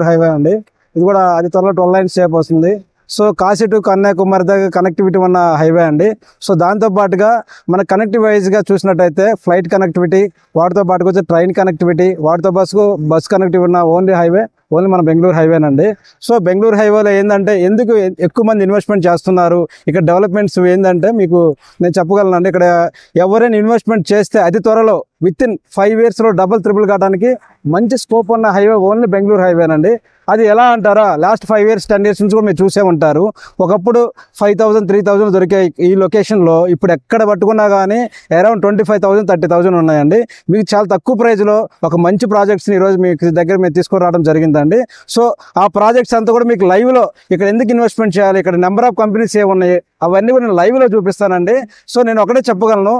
Highway అండి. ఇది కూడా అది త్వరలో 12 లైన్స్ షేప్ వస్తుంది. సో కాశీ టు కన్యాకుమారి దగ్గర కనెక్టివిటీ ఉన్న హైవే అండి. సో దాంతోపాటుగా మన కనెక్టివ్ వైజ్గా చూసినట్టయితే ఫ్లైట్ కనెక్టివిటీ, వాటితో పాటుగా వచ్చే ట్రైన్ కనెక్టివిటీ, వాటితో బస్ కనెక్టివిటీ ఉన్న ఓన్లీ హైవే ఓన్లీ మన బెంగళూరు హైవేనండి. సో బెంగళూరు హైవేలో ఏంటంటే ఎందుకు ఎక్కువ మంది ఇన్వెస్ట్మెంట్ చేస్తున్నారు, ఇక్కడ డెవలప్మెంట్స్ ఏంటంటే మీకు నేను చెప్పగలనండి. ఇక్కడ ఎవరైనా ఇన్వెస్ట్మెంట్ చేస్తే అతి త్వరలో విత్ ఇన్ 5 yearsలో డబుల్ ట్రిపుల్ కావడానికి మంచి స్కోప్ ఉన్న హైవే ఓన్లీ బెంగళూరు హైవేనండి. అది ఎలా అంటారా, లాస్ట్ 5 years 10 years నుంచి కూడా మీరు చూసే ఉంటారు. ఒకప్పుడు 5,000 3,000 దొరికే ఈ లొకేషన్లో ఇప్పుడు ఎక్కడ పట్టుకున్నా కానీ అరౌండ్ 25,000 30,000 ఉన్నాయండి. మీకు చాలా తక్కువ ప్రైజ్లో ఒక మంచి ప్రాజెక్ట్స్ని ఈరోజు మీకు దగ్గర మీరు తీసుకొని రావడం జరిగిందండి. సో ఆ ప్రాజెక్ట్స్ అంతా కూడా మీకు లైవ్లో ఇక్కడ ఎందుకు ఇన్వెస్ట్మెంట్ చేయాలి, ఇక్కడ నెంబర్ ఆఫ్ కంపెనీస్ ఏమున్నాయి అవన్నీ కూడా నేను లైవ్లో చూపిస్తానండి. సో నేను ఒకటే చెప్పగలను,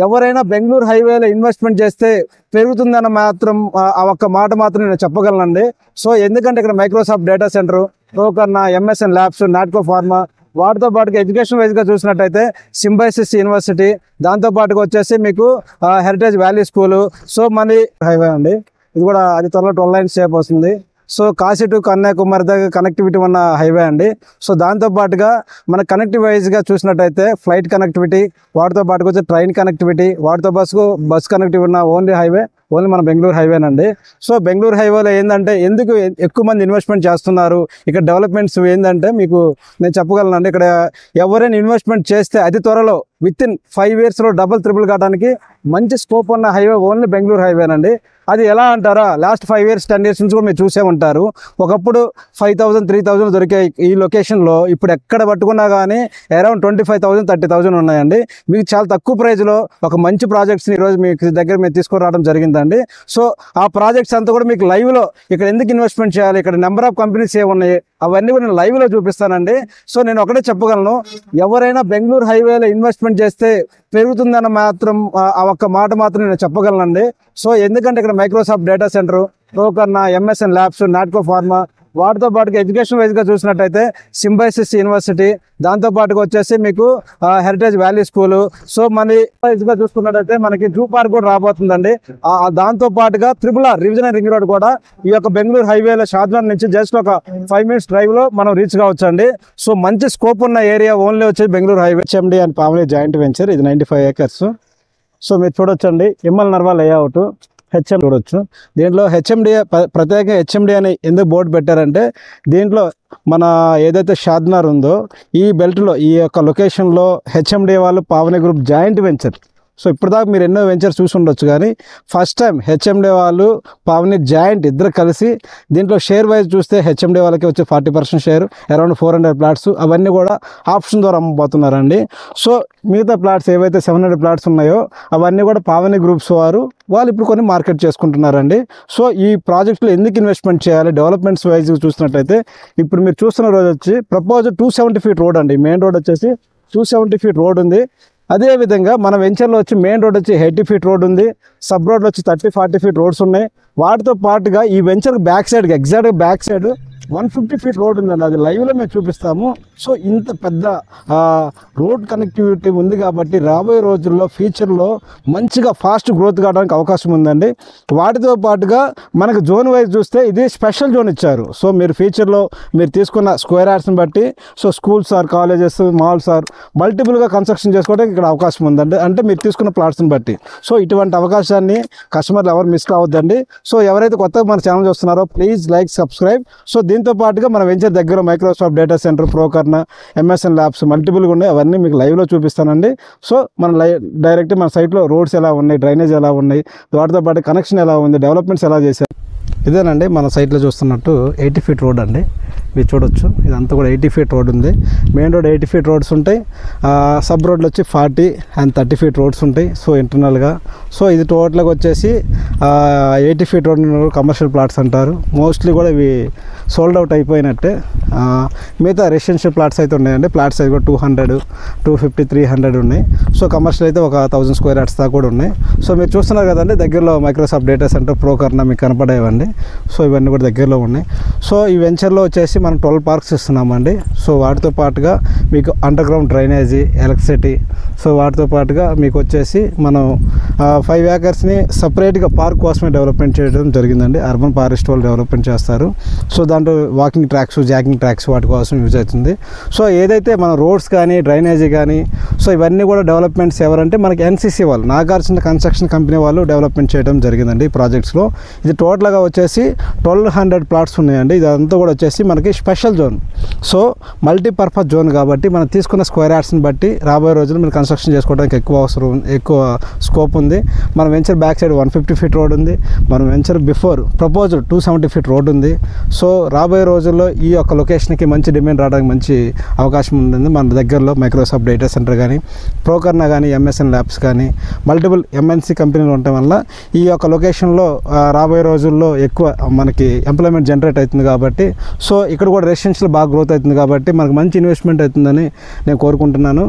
ఎవరైనా బెంగళూరు హైవేలో ఇన్వెస్ట్మెంట్ చేస్తే పెరుగుతుందన్న మాత్రం ఆ ఒక్క మాట మాత్రం నేను చెప్పగలనండి. సో ఎందుకంటే ఇక్కడ మైక్రోసాఫ్ట్ డేటా సెంటర్, ప్రోకర్నా, ఎంఎస్ఎన్ ల్యాబ్స్, నాట్కో ఫార్మా, వాటితో పాటుగా ఎడ్యుకేషన్ వైజ్గా చూసినట్టయితే సింబైసిస్ యూనివర్సిటీ, దాంతోపాటుగా వచ్చేసి మీకు హెరిటేజ్ వ్యాలీ స్కూలు. సో మళ్ళీ హైవే అండి. ఇది కూడా అది త్వరలో 12 లైన్స్ షేప్ వస్తుంది. సో కాశీ టు కన్యాకుమారి దగ్గర కనెక్టివిటీ ఉన్న హైవే అండి. సో దాంతోపాటుగా మన కనెక్టివ్ వైజ్గా చూసినట్టయితే ఫ్లైట్ కనెక్టివిటీ, వాటితో పాటుగా వచ్చే ట్రైన్ కనెక్టివిటీ, వాటితో బస్ కనెక్టివిటీ ఉన్న ఓన్లీ హైవే ఓన్లీ మన బెంగళూరు హైవేనండి. సో బెంగళూరు హైవేలో ఏంటంటే ఎందుకు ఎక్కువ మంది ఇన్వెస్ట్మెంట్ చేస్తున్నారు, ఇక్కడ డెవలప్మెంట్స్ ఏంటంటే మీకు నేను చెప్పగలనండి. ఇక్కడ ఎవరైనా ఇన్వెస్ట్మెంట్ చేస్తే అతి త్వరలో విత్ ఇన్ 5 yearsలో డబుల్ ట్రిపుల్ కావడానికి మంచి స్కోప్ ఉన్న హైవే ఓన్లీ బెంగళూరు హైవేనండి. అది ఎలా అంటారా, లాస్ట్ 5 years 10 years నుంచి కూడా మీరు చూసే ఉంటారు. ఒకప్పుడు 5,000 3,000 దొరికే ఈ లొకేషన్లో ఇప్పుడు ఎక్కడ పట్టుకున్నా కానీ అరౌండ్ 25,000 30,000 ఉన్నాయండి. మీకు చాలా తక్కువ ప్రైజ్లో ఒక మంచి ప్రాజెక్ట్స్ని ఈరోజు మీకు దగ్గర మీరు తీసుకొని రావడం జరిగిందండి. సో ఆ ప్రాజెక్ట్స్ అంతా కూడా మీకు లైవ్లో ఇక్కడ ఎందుకు ఇన్వెస్ట్మెంట్ చేయాలి, ఇక్కడ నెంబర్ ఆఫ్ కంపెనీస్ ఏమున్నాయి అవన్నీ కూడా నేను లైవ్లో చూపిస్తానండి. సో నేను ఒకటే చెప్పగలను, ఎవరైనా బెంగళూరు హైవేలో ఇన్వెస్ట్మెంట్ చేస్తే పెరుగుతుందన్న మాత్రం ఆ ఒక్క మాట మాత్రం నేను చెప్పగలనండి. సో ఎందుకంటే ఇక్కడ మైక్రోసాఫ్ట్ డేటా సెంటర్, ప్రోకర్నా, ఎంఎస్ఎన్ ల్యాబ్స్, నాట్కో ఫార్మా, వాటితో పాటుగా ఎడ్యుకేషన్ వైజ్గా చూసినట్టయితే సింబైసిస్ యూనివర్సిటీ, దాంతోపాటుగా వచ్చేసి మీకు హెరిటేజ్ వ్యాలీ స్కూలు. సో మళ్ళీ వైజ్గా చూసుకున్నట్టయితే మనకి జూ పార్క్ కూడా రాబోతుందండి. దాంతోపాటుగా RRR రివిజనల్ రింగ్ రోడ్ కూడా ఈ యొక్క బెంగళూరు హైవేలో షాద్నగర్ నుంచి జస్ట్ ఒక 5 minutes డ్రైవ్లో మనం రీచ్ కావచ్చు అండి. సో మంచి స్కోప్ ఉన్న ఏరియా ఓన్లీ వచ్చేసి Bengaluru highway. HMD and Pavani joint venture, ఇది 95 acres. సో మీరు చూడొచ్చండి, ఎమ్మెల్ నర్వా లేఅవుట్ HMD చూడొచ్చు. దీంట్లో HMD ప్రత్యేకంగా HMD అని ఎందుకు బోర్డు పెట్టారంటే, దీంట్లో మన ఏదైతే షాద్నగర్ ఉందో ఈ బెల్ట్లో ఈ యొక్క లొకేషన్లో HMD వాళ్ళు Pavani group joint venture. So ఇప్పటిదాకా మీరు ఎన్నో వెంచర్స్ చూసి ఉండొచ్చు, కానీ ఫస్ట్ టైం HMD వాళ్ళు పావని జాయింట్ ఇద్దరు కలిసి దీంట్లో షేర్ వైజ్ చూస్తే HMD వాళ్ళకి వచ్చి 40% షేర్, అరౌండ్ 400 plots అవన్నీ కూడా ఆప్షన్ ద్వారా అమ్మబోతున్నారండి. సో మిగతా ప్లాట్స్ ఏవైతే 700 plots ఉన్నాయో అవన్నీ కూడా పావని గ్రూప్స్ వాళ్ళు ఇప్పుడు కొన్ని మార్కెట్ చేసుకుంటున్నారండి. సో ఈ ప్రాజెక్టులో ఎందుకు ఇన్వెస్ట్మెంట్ చేయాలి, డెవలప్మెంట్స్ వైజ్ చూసినట్టయితే ఇప్పుడు మీరు చూస్తున్న రోజు వచ్చి ప్రపోజ్ 270 feet రోడ్ అండి. మెయిన్ రోడ్ వచ్చేసి 270 feet రోడ్ ఉంది. అదేవిధంగా మన వెంచర్లో వచ్చి మెయిన్ రోడ్ వచ్చి 80 feet రోడ్ ఉంది. సబ్ రోడ్లో వచ్చి 30-40 feet రోడ్స్ ఉన్నాయి. వాటితో పాటుగా ఈ వెంచర్ బ్యాక్ సైడ్కి ఎగ్జాక్ట్గా బ్యాక్ సైడ్ 150 feet రోడ్ ఉందండి. అది లైవ్లో మేము చూపిస్తాము. సో ఇంత పెద్ద రోడ్ కనెక్టివిటీ ఉంది కాబట్టి రాబోయే రోజుల్లో ఫ్యూచర్లో మంచిగా ఫాస్ట్ గ్రోత్ కావడానికి అవకాశం ఉందండి. వాటితో పాటుగా మనకు జోన్ వైజ్ చూస్తే ఇది స్పెషల్ జోన్ ఇచ్చారు. సో మీరు ఫ్యూచర్లో మీరు తీసుకున్న స్క్వేర్ యార్డ్స్ని బట్టి so schools or colleges malls or మల్టిపుల్గా కన్స్ట్రక్షన్ చేసుకోవడానికి ఇక్కడ అవకాశం ఉందండి, అంటే మీరు తీసుకున్న ప్లాట్స్ని బట్టి. సో ఇటువంటి అవకాశాన్ని కస్టమర్లు ఎవరు మిస్ కావద్దండి. సో ఎవరైతే కొత్తగా మన ఛానల్ చూస్తున్నారో ప్లీజ్ లైక్ సబ్స్క్రైబ్. సో దీంతో పాటుగా మన వెంచర్ దగ్గర మైక్రోసాఫ్ట్ డేటా సెంటర్, ప్రోకర్నా, ఎంఎస్ఎన్ ల్యాబ్స్ మల్టిపుల్గా ఉన్నాయి. అవన్నీ మీకు లైవ్లో చూపిస్తానండి. సో మన డైరెక్ట్ మన సైట్లో రోడ్స్ ఎలా ఉన్నాయి, డ్రైనేజ్ ఎలా ఉన్నాయి, వాటితో పాటు కనెక్షన్ ఎలా ఉంది, డెవలప్మెంట్స్ ఎలా చేశారు. ఇదేనండి మన సైట్లో చూస్తున్నట్టు 80 feet రోడ్ అండి. మీరు చూడొచ్చు, ఇదంతా కూడా 80 feet రోడ్ ఉంది. మెయిన్ రోడ్ 80 feet రోడ్స్ ఉంటాయి. సబ్ రోడ్లు వచ్చి 40 and 30 feet రోడ్స్ ఉంటాయి. సో ఇంటర్నల్గా సో ఇది టోటల్గా వచ్చేసి 80 feet రోడ్ కమర్షియల్ ప్లాట్స్ అంటారు. మోస్ట్లీ కూడా ఇవి సోల్డ్ అవుట్ అయిపోయినట్టే. మిగతా రెసిడెన్షియల్ ప్లాట్స్ అయితే ఉన్నాయండి. ప్లాట్స్ అయితే కూడా 200, 250, 300 ఉన్నాయి. సో కమర్షియల్ అయితే ఒక 1000 square yards దాకా కూడా ఉన్నాయి. సో మీరు చూస్తున్నారు కదండి, దగ్గరలో మైక్రోసాఫ్ట్ డేటా సెంటర్, ప్రోకర్నా మీకు కనపడేవండి. సో ఇవన్నీ కూడా దగ్గరలో ఉన్నాయి. సో ఈ వెంచర్లో వచ్చేసి మనం 12 పార్క్స్ ఇస్తున్నామండి. సో వాటితో పాటుగా మీకు under ground drainage, electricity, so వాటితో పాటుగా మీకు వచ్చేసి మనం 5 ఏకర్స్ని సపరేట్గా పార్క్ కోసమే డెవలప్మెంట్ చేయడం జరిగిందండి. అర్బన్ ఫారెస్ట్ వాళ్ళు డెవలప్మెంట్ చేస్తారు. సో దాంట్లో వాకింగ్ ట్రాక్స్, జాగింగ్ ట్రాక్స్ వాటి కోసం యూజ్ అవుతుంది. సో ఏదైతే మన రోడ్స్ కానీ డ్రైనేజీ కానీ సో ఇవన్నీ కూడా డెవలప్మెంట్స్ ఎవరంటే మనకి ఎన్సీసీ వాళ్ళు, నాగార్జున కన్స్ట్రక్షన్ కంపెనీ వాళ్ళు డెవలప్మెంట్ చేయడం జరిగిందండి ఈ ప్రాజెక్ట్స్లో. ఇది టోటల్గా వచ్చేసి 1200 ప్లాట్స్ ఉన్నాయండి. ఇదంతా కూడా వచ్చేసి మనకి special zone, so multipurpose zone కాబట్టి మనం తీసుకున్న స్క్వేర్ యార్డ్స్ని బట్టి రాబోయే రోజుల్లో మీరు కన్స్ట్రక్షన్ చేసుకోవడానికి ఎక్కువ స్కోప్ ఉంది. మన venture back side 150 feet road ఉంది. మన venture before proposed 270 feet road ఉంది. సో రాబోయే రోజుల్లో ఈ యొక్క లొకేషన్కి మంచి డిమాండ్ రావడానికి మంచి అవకాశం ఉంటుంది. మన దగ్గరలో మైక్రోసాఫ్ట్ డేటా సెంటర్ కానీ, ప్రోకర్నా కానీ, ఎంఎస్ఎన్ ల్యాబ్స్ కానీ, మల్టిపుల్ ఎంఎన్సీ కంపెనీలు ఉండటం వల్ల ఈ యొక్క లొకేషన్లో రాబోయే రోజుల్లో ఎక్కువ మనకి ఎంప్లాయ్మెంట్ జనరేట్ అవుతుంది కాబట్టి, సో ఇక్కడ కూడా రెసిడెన్షియల్ బాగా గ్రోత్ అవుతుంది కాబట్టి మనకు మంచి ఇన్వెస్ట్మెంట్ అవుతుందని నేను కోరుకుంటున్నాను.